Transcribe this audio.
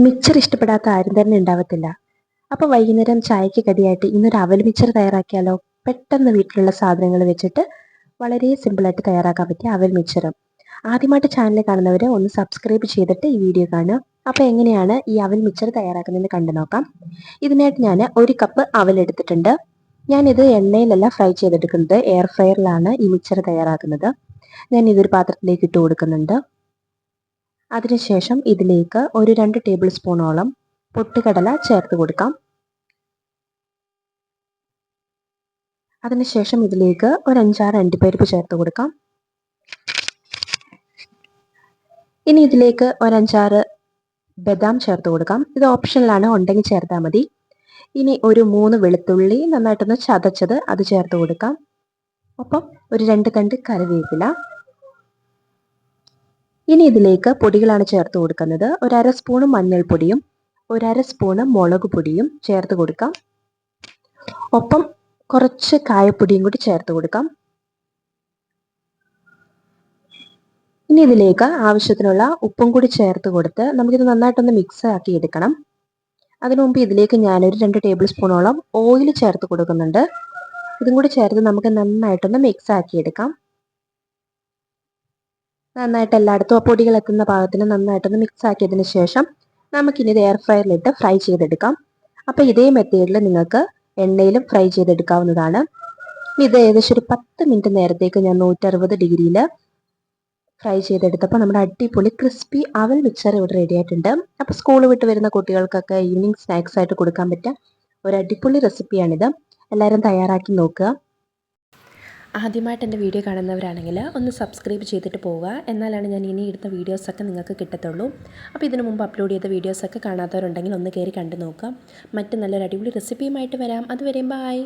മിച്ചർ ഇഷ്ടപ്പെടാത്ത ആരും തന്നെ ഉണ്ടാവത്തില്ല. അപ്പോൾ വൈകുന്നേരം ചായക്ക് കടിയായിട്ട് ഇന്നൊരു അവൽ മിച്ചർ തയ്യാറാക്കിയാലോ? പെട്ടെന്ന് വീട്ടിലുള്ള സാധനങ്ങൾ വെച്ചിട്ട് വളരെ സിമ്പിളായിട്ട് തയ്യാറാക്കാൻ പറ്റിയ അവൽ മിച്ചർ. ആദ്യമായിട്ട് ചാനൽ കാണുന്നവർ ഒന്ന് സബ്സ്ക്രൈബ് ചെയ്തിട്ട് ഈ വീഡിയോ കാണുക. അപ്പോൾ എങ്ങനെയാണ് ഈ അവൽ മിച്ചർ തയ്യാറാക്കുന്നതെന്ന് കണ്ടു നോക്കാം. ഇതിനായിട്ട് ഞാൻ 1 കപ്പ് അവൽ എടുത്തിട്ടുണ്ട്. ഞാനിത് എണ്ണയിലല്ല ഫ്രൈ ചെയ്തെടുക്കുന്നത്, എയർ ഫ്രയറിലാണ് ഈ മിച്ചർ തയ്യാറാക്കുന്നത്. ഞാൻ ഇതൊരു പാത്രത്തിലേക്ക് ഇട്ട് കൊടുക്കുന്നുണ്ട്. അതിനുശേഷം ഇതിലേക്ക് ഒരു 2 ടേബിൾ സ്പൂണോളം പൊട്ടുകടല ചേർത്ത് കൊടുക്കാം. അതിനുശേഷം ഇതിലേക്ക് ഒരു 5-6 അണ്ടിപ്പരിപ്പ് ചേർത്ത് കൊടുക്കാം. ഇനി ഇതിലേക്ക് ഒരു 5-6 ബദാം ചേർത്ത് കൊടുക്കാം. ഇത് ഓപ്ഷനിലാണ്, ഉണ്ടെങ്കിൽ ചേർത്താൽ മതി. ഇനി ഒരു 3 വെളുത്തുള്ളി നന്നായിട്ടൊന്ന് ചതച്ചത് അത് ചേർത്ത് കൊടുക്കാം. ഒപ്പം ഒരു 2 തണ്ട് കറിവേപ്പില. ഇനി ഇതിലേക്ക് പൊടികളാണ് ചേർത്ത് കൊടുക്കുന്നത്. ഒരു 1/2 സ്പൂണ് മഞ്ഞൾപ്പൊടിയും ഒരു 1/2 സ്പൂണ് മുളക് പൊടിയും ചേർത്ത് കൊടുക്കാം. ഒപ്പം കുറച്ച് കായപ്പൊടിയും കൂടി ചേർത്ത് കൊടുക്കാം. ഇനി ഇതിലേക്ക് ആവശ്യത്തിനുള്ള ഉപ്പും കൂടി ചേർത്ത് കൊടുത്ത് നമുക്കിത് നന്നായിട്ടൊന്ന് മിക്സ് ആക്കി എടുക്കണം. അതിനു മുമ്പ് ഇതിലേക്ക് ഞാനൊരു 2 ടേബിൾ സ്പൂണോളം ഓയിൽ ചേർത്ത് കൊടുക്കുന്നുണ്ട്. ഇതും കൂടി ചേർത്ത് നമുക്ക് നന്നായിട്ടൊന്ന് മിക്സ് ആക്കി എടുക്കാം. നന്നായിട്ട് എല്ലായിടത്തും ആ പൊടികൾ എത്തുന്ന പാകത്തിന് നന്നായിട്ടൊന്ന് മിക്സ് ആക്കിയതിന് ശേഷം നമുക്കിനി ഇത് എയർ ഫ്രയറിലിട്ട് ഫ്രൈ ചെയ്തെടുക്കാം. അപ്പോൾ ഇതേ മെത്തേഡിൽ നിങ്ങൾക്ക് എണ്ണയിലും ഫ്രൈ ചെയ്തെടുക്കാവുന്നതാണ്. ഇത് ഏകദേശം ഒരു 10 മിനിറ്റ് നേരത്തേക്ക് ഞാൻ 160 ഡിഗ്രിയിൽ ഫ്രൈ ചെയ്തെടുത്തപ്പോൾ നമ്മുടെ അടിപൊളി ക്രിസ്പി അവൽ മിക്സർ ഇവിടെ റെഡി ആയിട്ടുണ്ട്. അപ്പോൾ സ്കൂൾ വിട്ട് വരുന്ന കുട്ടികൾക്കൊക്കെ ഈവനിങ് സ്നാക്സ് ആയിട്ട് കൊടുക്കാൻ പറ്റിയ ഒരു അടിപൊളി റെസിപ്പിയാണിത്. എല്ലാവരും തയ്യാറാക്കി നോക്കുക. ആദ്യമായിട്ട് എൻ്റെ വീഡിയോ കാണുന്നവരാണെങ്കിൽ ഒന്ന് സബ്സ്ക്രൈബ് ചെയ്തിട്ട് പോവുക. എന്നാലാണ് ഞാൻ ഇനി ഇടുന്ന വീഡിയോസൊക്കെ നിങ്ങൾക്ക് കിട്ടത്തുള്ളൂ. അപ്പോൾ ഇതിനു മുമ്പ് അപ്ലോഡ് ചെയ്ത വീഡിയോസൊക്കെ കാണാത്തവരുണ്ടെങ്കിൽ ഒന്ന് കയറി കണ്ടു നോക്കുക. മറ്റ് നല്ലൊരു അടിപൊളി റെസിപ്പിയുമായിട്ട് വരാം. അതുവരെയും ബൈ.